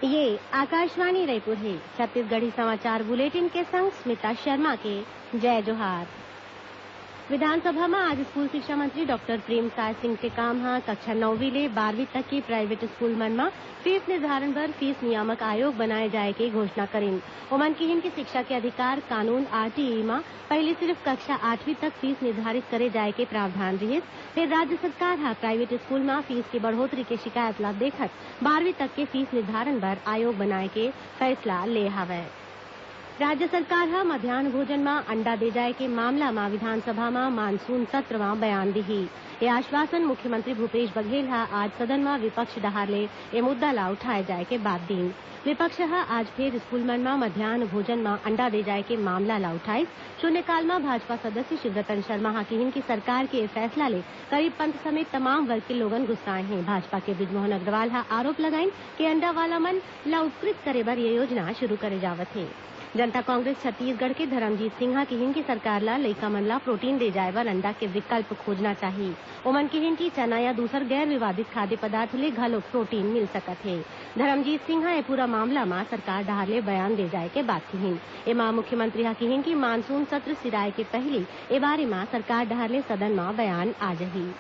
ये आकाशवाणी रायपुर है। छत्तीसगढ़ी समाचार बुलेटिन के संग स्मिता शर्मा के जय जोहार। विधानसभा में आज स्कूल शिक्षा मंत्री डॉक्टर प्रेमसाय सिंह टेकाम ह कक्षा 9वीं ले 12वीं तक के प्राइवेट स्कूल मन में फीस निर्धारण बर फीस नियामक आयोग बनाए जाए के घोषणा करेन। ओमन किहिन की शिक्षा के अधिकार कानून आरटीई में पहले सिर्फ कक्षा 8वीं तक फीस निर्धारित करे जाए के प्रावधान रहिस। फिर राज्य सरकार ह प्राइवेट स्कूल में फीस के बढ़ोतरी के शिकायत ला देखत 12वीं तक के फीस निर्धारण बर आयोग बनाए के फैसला ले हवय। राज्य सरकार ह मध्यान्ह भोजन में अंडा दे जाए के मामला में विधानसभा में मानसून सत्र में बयान दिही। ये आश्वासन मुख्यमंत्री भूपेश बघेल ह आज सदन में विपक्ष डहार ले ये मुद्दा ला उठाए जाए के बाद दीन। विपक्ष ह आज फिर स्कूल मन में मध्यान्ह भोजन में अंडा दे जाए के मामला ला उठाई। शून्यकाल में भाजपा सदस्य शिवरतन शर्मा ह किहिन की सरकार के फैसला ले करीब पंथ समेत तमाम वर्ग के लोगन गुस्साए हैं। भाजपा के बृजमोहन अग्रवाल ह आरोप लगाइन कि अंडा वाला मन ला उपकृत करे बर ये योजना शुरू करे जावत है। जनता कांग्रेस छत्तीसगढ़ के धर्मजीत सिंह ह किहिन की सरकार ला लइका मन ला प्रोटीन दे जाए बर अंडा के विकल्प खोजना चाहिए। ओमन किहिन की चना या दूसर गैर विवादित खाद्य पदार्थ ले घलोक प्रोटीन मिल सकत है। धर्मजीत सिंह ह ये पूरा मामला में सरकार डहार ले बयान दे जाए के बात किहिन। एमा मुख्यमंत्री ह किहिन की मानसून सत्र सिराए के पहले ए बारे में सरकार डहार ले सदन में बयान आ जाही।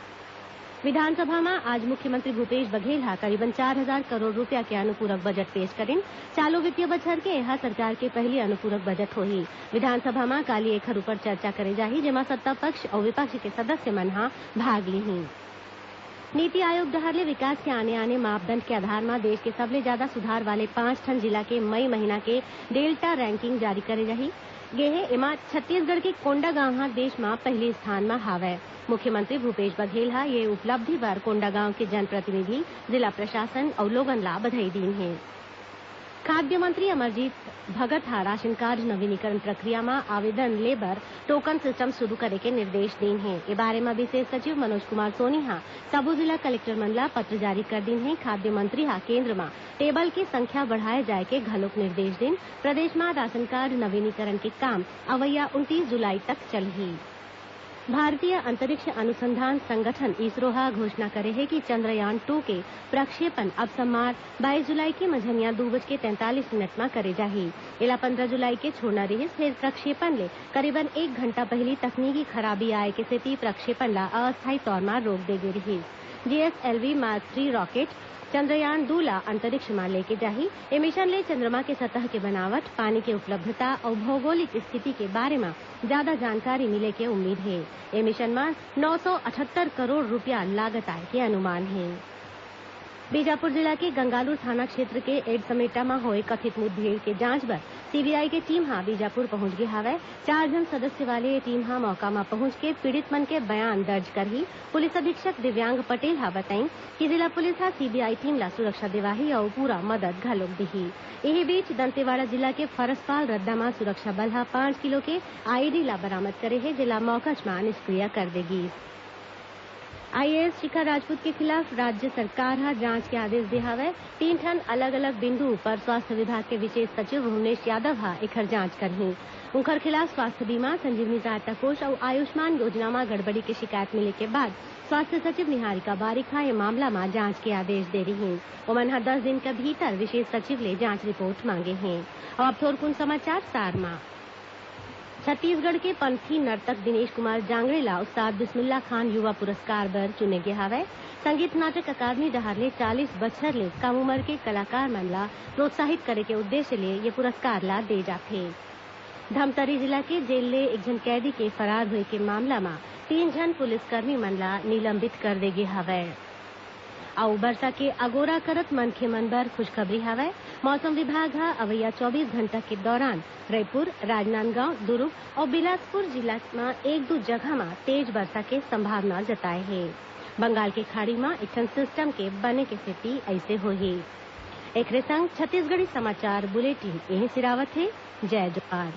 विधानसभा में आज मुख्यमंत्री भूपेश बघेल ह करीबन 4,000 करोड़ रुपया के अनुपूरक बजट पेश करेन। चालू वित्तीय बछर के यह सरकार के पहली अनुपूरक बजट होही। विधानसभा में काली एखर ऊपर चर्चा करे जाही, जेमा सत्ता पक्ष और विपक्ष के सदस्य मन ह भाग लिही। नीति आयोग डहर ले विकास के आने आने मापदंड के आधार में देश के सबले ज्यादा सुधार वाले 5 ठन जिला के मई महीना के डेल्टा रैंकिंग जारी करे जाही। गेहे एमा छत्तीसगढ़ के कोंडागांव ह देश में पहले स्थान में हावय। मुख्यमंत्री भूपेश बघेल ह ये उपलब्धि बर कोंडागांव के जनप्रतिनिधि, जिला प्रशासन और लोगन ला बधाई दीन है। खाद्य मंत्री अमरजीत भगत ह राशन कार्ड नवीनीकरण प्रक्रिया में आवेदन ले बर टोकन सिस्टम शुरू करे के निर्देश दीन है। ए बारे में विशेष सचिव मनोज कुमार सोनी ह सबो जिला कलेक्टर मन ला पत्र जारी कर दीन है। खाद्य मंत्री ह केंद्र में टेबल की संख्या बढ़ाए जाए के घलोक निर्देश दीन। प्रदेश में राशन कार्ड नवीनीकरण के काम अवैया 29 जुलाई तक चलही। भारतीय अंतरिक्ष अनुसंधान संगठन इसरो ह घोषणा करे है कि चंद्रयान 2 के प्रक्षेपण अब सोमवार 22 जुलाई के मंझनिया 2:43 में करे जाही। एला 15 जुलाई के छोड़ना रहिस। फिर प्रक्षेपण ले करीबन 1 घंटा पहले तकनीकी खराबी आए के सेती प्रक्षेपण ला अस्थायी तौर में रोक दे गे रहिस। जीएसएलवी मार्क 3 रॉकेट चंद्रयान 2 ला अंतरिक्ष में लेके जाही। ए मिशन ले चंद्रमा के सतह के बनावट, पानी के उपलब्धता और भौगोलिक स्थिति के बारे में ज्यादा जानकारी मिले के उम्मीद है। ए मिशन में 978 करोड़ रुपया लागत आए के अनुमान है। बीजापुर जिला के गंगालूर थाना क्षेत्र के एडसमेटा में होए कथित मुठभेड़ के जांच बर सीबीआई के टीम ह बीजापुर पहुंच गे हवय। 4 जन सदस्य वाले ये टीम ह मौका में पहुंच के पीड़ित मन के बयान दर्ज करही। पुलिस अधीक्षक दिव्यांग पटेल ह बताई कि जिला पुलिस ह सीबीआई टीम ला सुरक्षा देवाही और पूरा मदद घलोक दिही। यही बीच दंतेवाड़ा जिला के फरसपाल रद्दा में सुरक्षा बल ह 5 किलो के आईडी ला बरामद करे है, जिला मौकज में निष्क्रिय कर देगी। आईएएस शिखा राजपूत के खिलाफ राज्य सरकार ह जांच के आदेश दे हवय। 3 ठन अलग अलग बिंदु पर स्वास्थ्य विभाग के विशेष सचिव भुवनेश यादव ह एखर जांच करही। उनकर खिलाफ स्वास्थ्य बीमा, संजीवनी सहायता कोष और आयुष्मान योजना में गड़बड़ी की शिकायत मिले के बाद स्वास्थ्य सचिव निहारिका बारिक ह ये मामला में जांच के आदेश दे रही। ओमन ह 10 दिन के भीतर विशेष सचिव ले जांच रिपोर्ट मांगे हैं। अब थोरकुन समाचार सारमा। छत्तीसगढ़ के पंथी नर्तक दिनेश कुमार जांगड़े ला उस्ताद बिस्मिल्ला खान युवा पुरस्कार बर चुने गे हवय। संगीत नाटक अकादमी डहर ले 40 बछर ले कम उम्र के कलाकार मन ला प्रोत्साहित करे के उद्देश्य ले ये पुरस्कार ला दे जाथे। धमतरी जिला के जेल ले एक जन कैदी के फरार हुए के मामला में 3 जन पुलिसकर्मी मन ला निलंबित कर दे गे हवय। अउ बरसा के अगोरा करत मनखे मन बर खुशखबरी हवय। मौसम विभाग ह अवैया 24 घंटा के दौरान रायपुर, राजनांदगांव, दुर्ग और बिलासपुर जिला में 1-2 जगह में तेज वर्षा के संभावना जताए है। बंगाल के खाड़ी में एक ठन सिस्टम के बने के सेती ऐसे होही। एकरे संग छत्तीसगढ़ी समाचार बुलेटिन यही सिरावत है। जय जोहार।